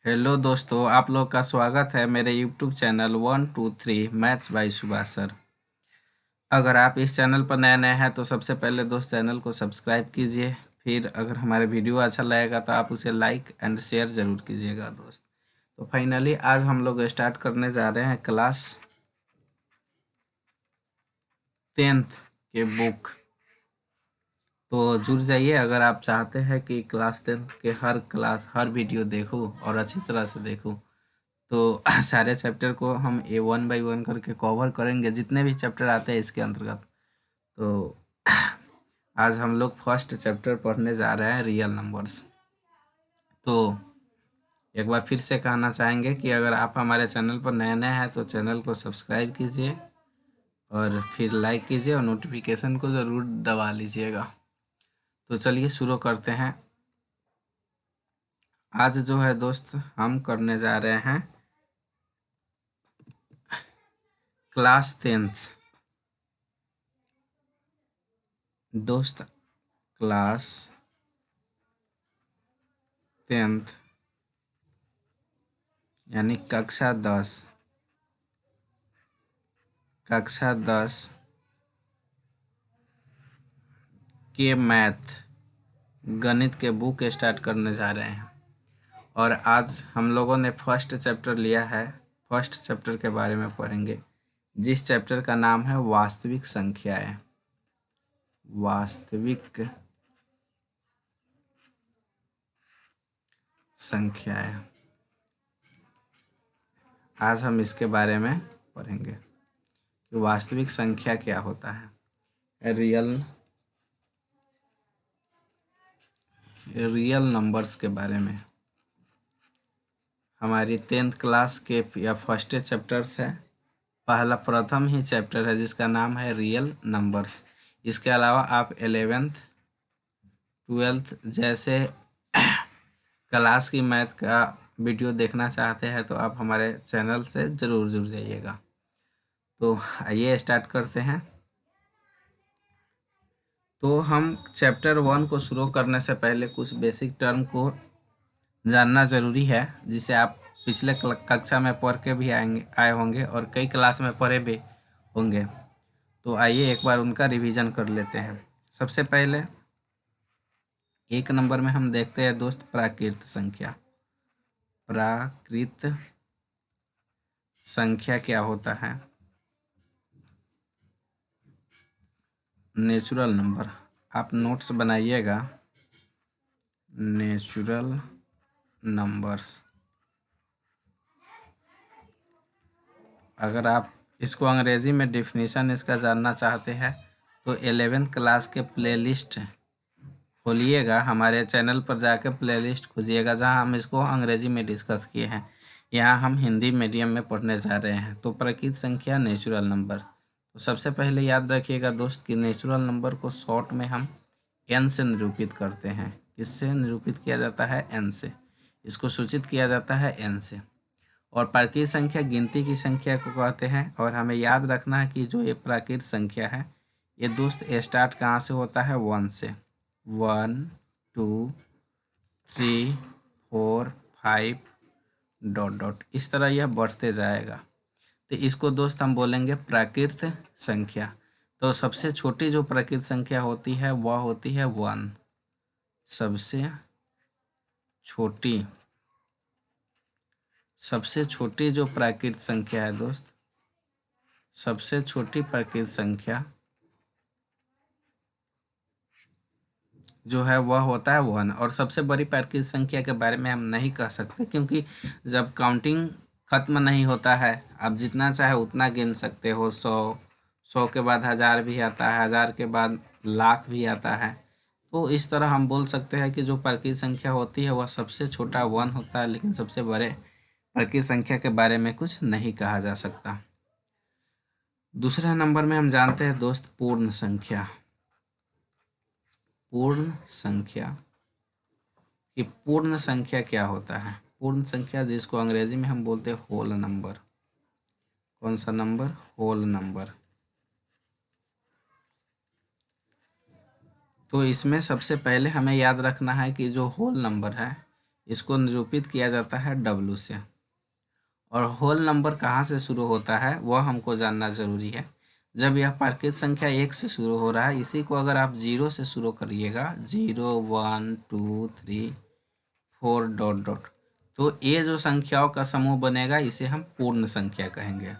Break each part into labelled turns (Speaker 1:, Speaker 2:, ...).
Speaker 1: Hello दोस्तों, आप लोग का स्वागत है मेरे YouTube channel 123 maths by Subhash sir. अगर आप इस चैनल पर नए हैं तो सबसे पहले दोस्त चैनल को सब्सक्राइब कीजिए। फिर अगर हमारे वीडियो अच्छा लगेगा तो आप उसे लाइक एंड शेयर ज़रूर कीजिएगा दोस्त। तो फाइनली आज हम लोग स्टार्ट करने जा रहे हैं क्लास 10th के बुक। तो जुड़ जाइए अगर आप चाहते हैं कि क्लास 10th के हर वीडियो देखूँ और अच्छी तरह से देखूँ। तो सारे चैप्टर को हम वन बाय वन करके कवर करेंगे, जितने भी चैप्टर आते हैं इसके अंतर्गत। तो आज हम लोग फर्स्ट चैप्टर पढ़ने जा रहे हैं, रियल नंबर्स। तो एक बार फिर से कहना चाहेंगे कि अगर आप हमारे चैनल पर नए नए हैं तो चैनल को सब्सक्राइब कीजिए और फिर लाइक कीजिए और नोटिफिकेशन को ज़रूर दबा लीजिएगा। तो चलिए शुरू करते हैं। आज जो है दोस्त हम करने जा रहे हैं क्लास 10th दोस्त, क्लास 10th यानी कक्षा 10 के मैथ गणित के बुक स्टार्ट करने जा रहे हैं। और आज हम लोगों ने फर्स्ट चैप्टर लिया है। फर्स्ट चैप्टर के बारे में पढ़ेंगे, जिस चैप्टर का नाम है वास्तविक संख्याएं। वास्तविक संख्याएं, आज हम इसके बारे में पढ़ेंगे कि वास्तविक संख्या क्या होता है। रियल नंबर्स के बारे में हमारी 10th क्लास के या फर्स्ट चैप्टर्स है। प्रथम ही चैप्टर है जिसका नाम है रियल नंबर्स। इसके अलावा आप 11th 12th जैसे क्लास की मैथ का वीडियो देखना चाहते हैं तो आप हमारे चैनल से ज़रूर जुड़ जाइएगा। तो आइए स्टार्ट करते हैं। तो हम चैप्टर 1 को शुरू करने से पहले कुछ बेसिक टर्म को जानना ज़रूरी है, जिसे आप पिछले कक्षा में पढ़ के भी आए होंगे और कई क्लास में पढ़े भी होंगे। तो आइए एक बार उनका रिवीजन कर लेते हैं। सबसे पहले 1 नंबर में हम देखते हैं दोस्त प्राकृत संख्या। प्राकृत संख्या क्या होता है? नेचुरल नंबर, आप नोट्स बनाइएगा। नेचुरल नंबर्स, अगर आप इसको अंग्रेज़ी में डेफिनेशन इसका जानना चाहते हैं तो 11th क्लास के प्लेलिस्ट खोलिएगा, हमारे चैनल पर जाकर प्लेलिस्ट खोजिएगा जहां हम इसको अंग्रेजी में डिस्कस किए हैं। यहाँ हम हिंदी मीडियम में पढ़ने जा रहे हैं। तो प्राकृत संख्या, नेचुरल नंबर। तो सबसे पहले याद रखिएगा दोस्त कि नेचुरल नंबर को शॉर्ट में हम n से निरूपित करते हैं। किससे निरूपित किया जाता है? n से। इसको सूचित किया जाता है n से। और प्राकृत संख्या गिनती की संख्या को कहते हैं। और हमें याद रखना है कि जो ये प्राकृत संख्या है ये दोस्त स्टार्ट कहाँ से होता है? 1 से। 1 2 3 4 5 ... इस तरह यह बढ़ते जाएगा। तो इसको दोस्त हम बोलेंगे प्राकृत संख्या। तो सबसे छोटी जो प्राकृत संख्या होती है वह होती है 1। सबसे छोटी जो प्राकृत संख्या है दोस्त, सबसे छोटी प्राकृत संख्या जो है वह होता है 1। और सबसे बड़ी प्राकृत संख्या के बारे में हम नहीं कह सकते, क्योंकि जब काउंटिंग खत्म नहीं होता है, आप जितना चाहे उतना गिन सकते हो। 100 के बाद 1000 भी आता है, 1000 के बाद लाख भी आता है। तो इस तरह हम बोल सकते हैं कि जो प्राकृत संख्या होती है वह सबसे छोटा 1 होता है, लेकिन सबसे बड़े प्राकृत संख्या के बारे में कुछ नहीं कहा जा सकता। दूसरा नंबर में हम जानते हैं दोस्त पूर्ण संख्या। पूर्ण संख्या कि पूर्ण संख्या क्या होता है? पूर्ण संख्या जिसको अंग्रेजी में हम बोलते हैं होल नंबर। कौन सा नंबर? Whole number. तो इसमें सबसे पहले हमें याद रखना है कि जो होल नंबर है इसको निरूपित किया जाता है W से। और होल नंबर कहाँ से शुरू होता है वह हमको जानना ज़रूरी है। जब यह प्राकृत संख्या 1 से शुरू हो रहा है, इसी को अगर आप 0 से शुरू करिएगा, 0 1 2 3 4 डॉट डॉट, तो ये जो संख्याओं का समूह बनेगा इसे हम पूर्ण संख्या कहेंगे।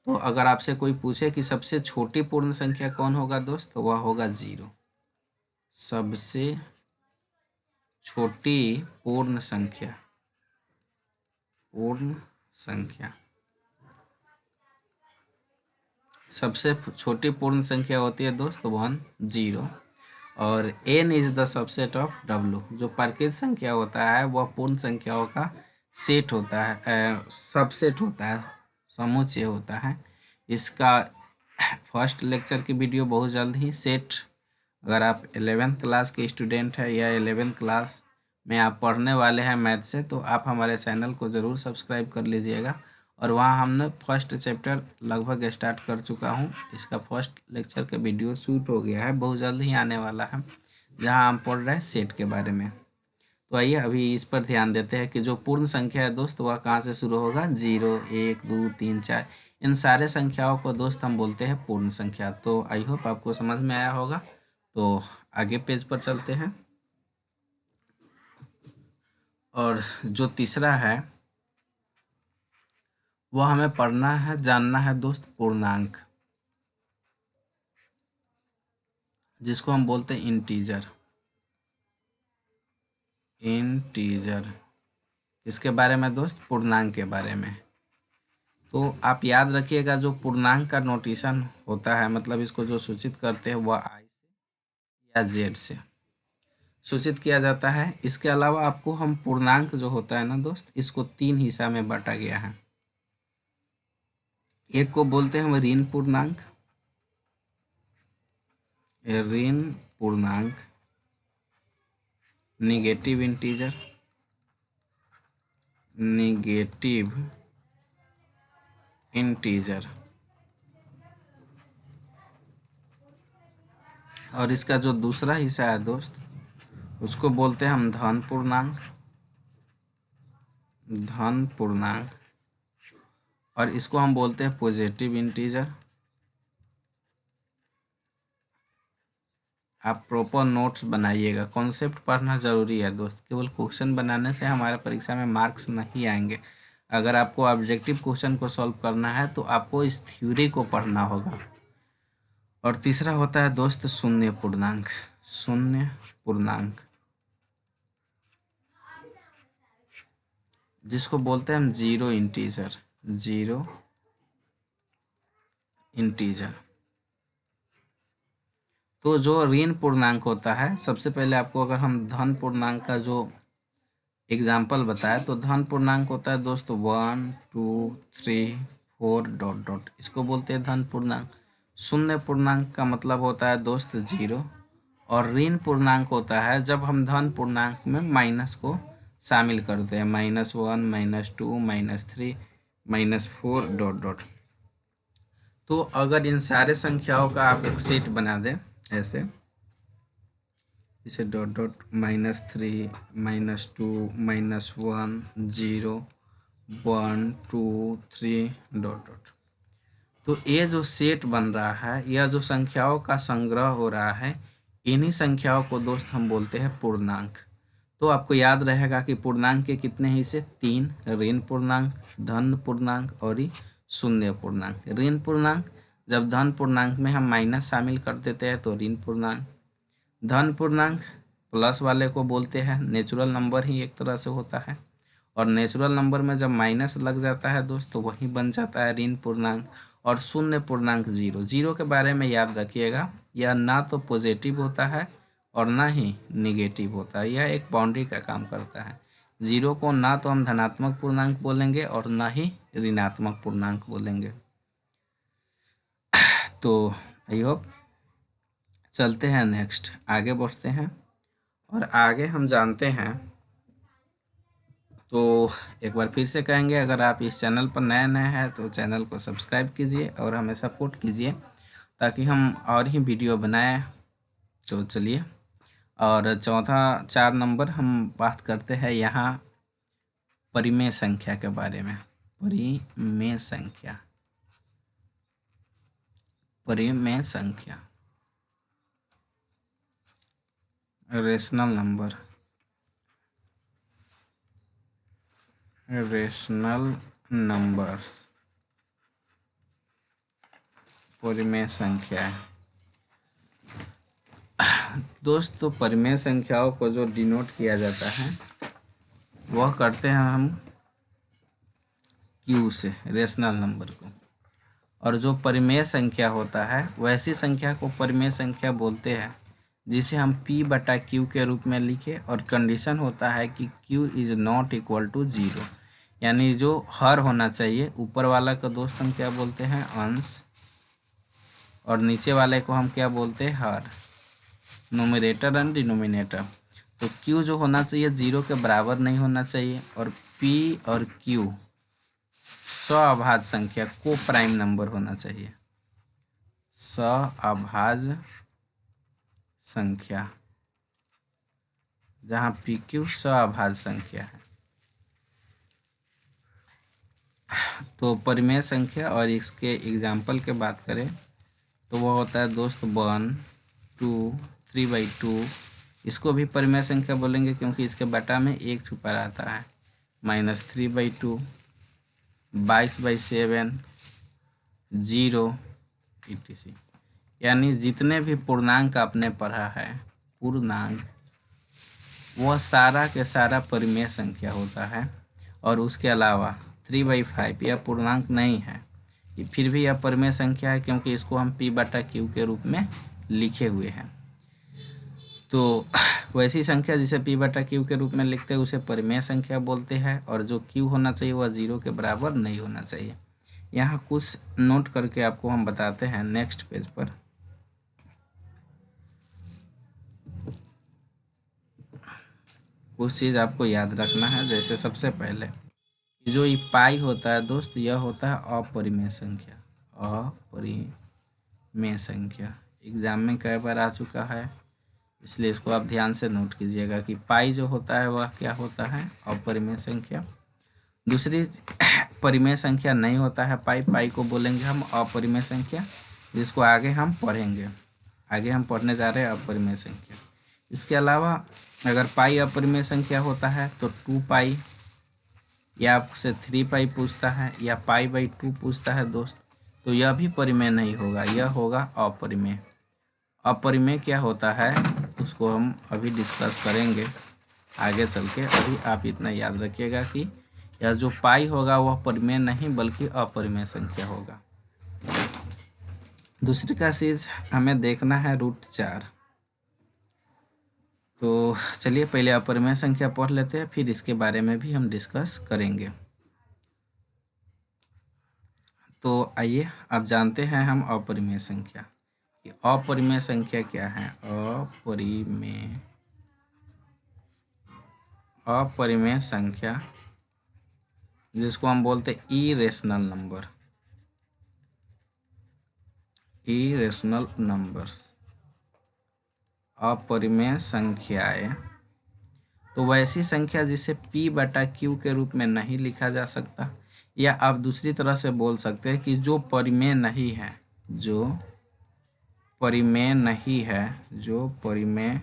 Speaker 1: तो अगर आपसे कोई पूछे कि सबसे छोटी पूर्ण संख्या कौन होगा दोस्त, तो वह होगा 0। सबसे छोटी पूर्ण संख्या सबसे छोटी पूर्ण संख्या होती है दोस्त 1 0। और n is the subset of W। जो प्राकृत संख्या होता है वह पूर्ण संख्याओं का सेट होता है, सबसेट होता है, समुच्चय होता है। इसका फर्स्ट लेक्चर की वीडियो बहुत जल्द ही सेट, अगर आप 11th क्लास के स्टूडेंट हैं या 11th क्लास में आप पढ़ने वाले हैं मैथ से, तो आप हमारे चैनल को ज़रूर सब्सक्राइब कर लीजिएगा। और वहाँ हमने फर्स्ट चैप्टर लगभग स्टार्ट कर चुका हूँ। इसका फर्स्ट लेक्चर का वीडियो शूट हो गया है, बहुत जल्द ही आने वाला है, जहाँ हम पढ़ रहे हैं सेट के बारे में। तो आइए अभी इस पर ध्यान देते हैं कि जो पूर्ण संख्या है दोस्त वह कहाँ से शुरू होगा, 0 1 2 3 4, इन सारे संख्याओं को दोस्त हम बोलते हैं पूर्ण संख्या। तो आई होप आपको समझ में आया होगा। तो आगे पेज पर चलते हैं। और जो तीसरा है वह हमें पढ़ना है, जानना है दोस्त, पूर्णांक, जिसको हम बोलते हैं इंटीजर। इसके बारे में दोस्त, पूर्णांक के बारे में। तो आप याद रखिएगा, जो पूर्णांक का नोटेशन होता है, मतलब इसको जो सूचित करते हैं वह I से या Z से सूचित किया जाता है। इसके अलावा आपको हम पूर्णांक जो होता है ना दोस्त, इसको 3 हिस्सा में बांटा गया है। एक को बोलते हैं हम ऋण पूर्णांक, निगेटिव इंटीजर, और इसका जो दूसरा हिस्सा है दोस्त, उसको बोलते हैं हम धन पूर्णांक, और इसको हम बोलते हैं पॉजिटिव इंटीजर। आप प्रॉपर नोट्स बनाइएगा, कॉन्सेप्ट पढ़ना ज़रूरी है दोस्त। केवल क्वेश्चन बनाने से हमारे परीक्षा में मार्क्स नहीं आएंगे। अगर आपको ऑब्जेक्टिव क्वेश्चन को सॉल्व करना है तो आपको इस थ्योरी को पढ़ना होगा। और तीसरा होता है दोस्त शून्य पूर्णांक, जिसको बोलते हैं हम जीरो इंटीजर। तो जो ऋण पूर्णांक होता है, सबसे पहले आपको अगर हम धन पूर्णांक का जो एग्जाम्पल बताए, तो धन पूर्णांक होता है दोस्त 1 2 3 4 डॉट डॉट, इसको बोलते हैं धन पूर्णांक। शून्य पूर्णांक का मतलब होता है दोस्त 0। और ऋण पूर्णांक होता है जब हम धन पूर्णांक में माइनस को शामिल करते हैं, -1 -2 -3 -4 डॉट डॉट। तो अगर इन सारे संख्याओं का आप एक सेट बना दें ऐसे, इसे डॉट डॉट -3 -2 -1 0 1 2 3 डॉट डॉट, तो ये जो सेट बन रहा है, यह जो संख्याओं का संग्रह हो रहा है, इन्हीं संख्याओं को दोस्त हम बोलते हैं पूर्णांक। तो आपको याद रहेगा कि पूर्णांक के कितने हिस्से, 3, ऋण पूर्णांक, धन पूर्णांक और शून्य पूर्णांक। ऋण पूर्णांक, जब धन पूर्णांक में हम माइनस शामिल कर देते हैं तो ऋण पूर्णांक। धन पूर्णांक प्लस वाले को बोलते हैं, नेचुरल नंबर ही एक तरह से होता है, और नेचुरल नंबर में जब माइनस लग जाता है दोस्त तो वही बन जाता है ऋण पूर्णांक। और शून्य पूर्णांक 0 के बारे में याद रखिएगा, यह ना तो पॉजिटिव होता है और ना ही निगेटिव होता है, यह एक बाउंड्री का काम करता है। 0 को ना तो हम धनात्मक पूर्णांक बोलेंगे और ना ही ऋणात्मक पूर्णांक बोलेंगे। तो आई होप, चलते हैं नेक्स्ट, आगे बढ़ते हैं। और आगे हम जानते हैं, तो एक बार फिर से कहेंगे, अगर आप इस चैनल पर नए हैं तो चैनल को सब्सक्राइब कीजिए और हमें सपोर्ट कीजिए ताकि हम और ही वीडियो बनाएं। तो चलिए और चौथा 4 नंबर हम बात करते हैं यहाँ परिमेय संख्या के बारे में। परिमेय संख्या, परिमेय संख्या, रेशनल नंबर, रेशनल नंबर्स, परिमेय संख्या है। दोस्तों परिमेय संख्याओं को जो डिनोट किया जाता है वह करते हैं हम क्यू से, रेशनल नंबर को। और जो परिमेय संख्या होता है वैसी संख्या को परिमेय संख्या बोलते हैं जिसे हम p बटा q के रूप में लिखे और कंडीशन होता है कि q is not equal to 0, यानी जो हर होना चाहिए। ऊपर वाला को दोस्त हम क्या बोलते हैं, अंश, और नीचे वाले को हम क्या बोलते हैं, हर, नोमिनेटर एंड डिनोमिनेटर। तो q जो होना चाहिए 0 के बराबर नहीं होना चाहिए, और p और q सअभाज्य संख्या, को प्राइम नंबर होना चाहिए, सअभाज्य संख्या, जहाँ PQ सअभाज्य संख्या है। तो परिमेय संख्या और इसके एग्जाम्पल के बात करें तो वो होता है दोस्त 1, 2, 3/2। इसको भी परिमेय संख्या बोलेंगे क्योंकि इसके बटा में 1 छुपा रहता है। -3/2, 22/7, 0 etc। यानी जितने भी पूर्णांक आपने पढ़ा है, पूर्णांक, वह सारा के सारा परिमेय संख्या होता है। और उसके अलावा 3/5 यह पूर्णांक नहीं है, फिर भी यह परिमेय संख्या है क्योंकि इसको हम p बटा q के रूप में लिखे हुए हैं। तो वैसी संख्या जिसे p बटा q के रूप में लिखते हैं उसे परिमेय संख्या बोलते हैं, और जो q होना चाहिए वह 0 के बराबर नहीं होना चाहिए। यहाँ कुछ नोट करके आपको हम बताते हैं नेक्स्ट पेज पर। कुछ चीज़ आपको याद रखना है। जैसे सबसे पहले जो ये पाई होता है दोस्त, यह होता है अपरिमेय संख्या, अपरिमेय संख्या। एग्जाम में कई बार आ चुका है, इसलिए इसको आप ध्यान से नोट कीजिएगा कि पाई जो होता है वह क्या होता है, अपरिमेय संख्या। दूसरी परिमेय संख्या नहीं होता है पाई, पाई को बोलेंगे हम अपरिमेय संख्या, जिसको आगे हम पढ़ेंगे। आगे हम पढ़ने जा रहे हैं अपरिमेय संख्या। इसके अलावा अगर पाई अपरिमेय संख्या होता है तो 2 पाई, या आपसे 3 पाई पूछता है, या पाई/2 पूछता है दोस्त, तो यह भी परिमेय नहीं होगा, यह होगा अपरिमेय। अपरिमेय क्या होता है उसको हम अभी डिस्कस करेंगे आगे चल के। अभी आप इतना याद रखिएगा कि यह जो पाई होगा वह परिमेय नहीं बल्कि अपरिमेय संख्या होगा। दूसरी का चीज हमें देखना है √4। तो चलिए पहले अपरिमेय संख्या पढ़ लेते हैं, फिर इसके बारे में भी हम डिस्कस करेंगे। तो आइए अब जानते हैं हम अपरिमेय संख्या। अपरिमेय संख्या क्या है? अपरिमेय संख्या जिसको हम बोलते हैं इरेशनल नंबर, इरेशनल नंबर्स, अपरिमेय संख्याएं। तो वैसी संख्या जिसे p बटा q के रूप में नहीं लिखा जा सकता, या आप दूसरी तरह से बोल सकते हैं कि जो परिमेय नहीं है, जो परिमेय नहीं है, जो परिमेय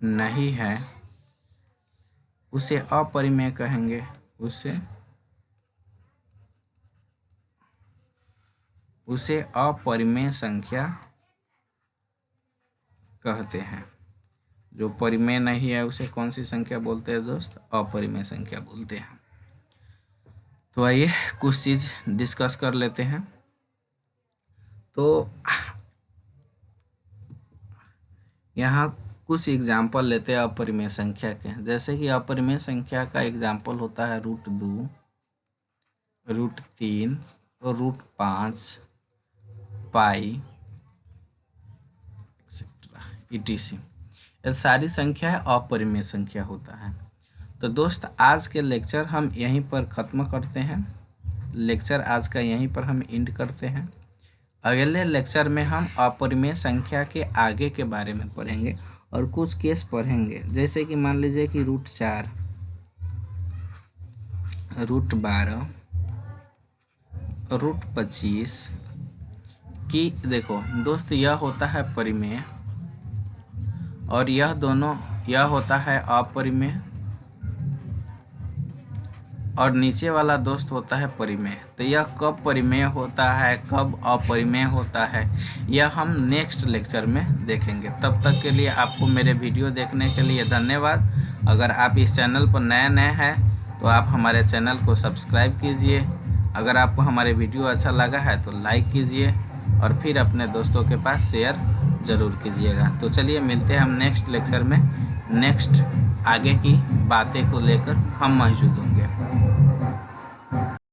Speaker 1: नहीं है उसे अपरिमेय कहेंगे, उसे अपरिमेय संख्या कहते हैं। जो परिमेय नहीं है उसे कौन सी संख्या बोलते हैं दोस्त? अपरिमेय संख्या बोलते हैं। तो आइए कुछ चीज डिस्कस कर लेते हैं। तो यहाँ कुछ एग्जाम्पल लेते हैं अपरिमेय संख्या के। जैसे कि अपरिमेय संख्या का एग्जाम्पल होता है √2, √3 और √5, पाई एक्सेट्रा etc। यह सारी संख्या है अपरिमेय संख्या होता है। तो दोस्त आज के लेक्चर हम यहीं पर ख़त्म करते हैं। लेक्चर आज का यहीं पर हम एंड करते हैं। अगले लेक्चर में हम अपरिमेय संख्या के आगे के बारे में पढ़ेंगे और कुछ केस पढ़ेंगे, जैसे कि मान लीजिए कि √4, √12, √25 कि देखो दोस्त यह होता है परिमेय और यह होता है अपरिमेय और नीचे वाला दोस्त होता है परिमेय। तो यह कब परिमेय होता है, कब अपरिमेय होता है, यह हम नेक्स्ट लेक्चर में देखेंगे। तब तक के लिए आपको मेरे वीडियो देखने के लिए धन्यवाद। अगर आप इस चैनल पर नए हैं तो आप हमारे चैनल को सब्सक्राइब कीजिए। अगर आपको हमारे वीडियो अच्छा लगा है तो लाइक कीजिए और फिर अपने दोस्तों के पास शेयर ज़रूर कीजिएगा। तो चलिए मिलते हैं हम नेक्स्ट लेक्चर में, नेक्स्ट आगे की बातें को लेकर हम मौजूद होंगे।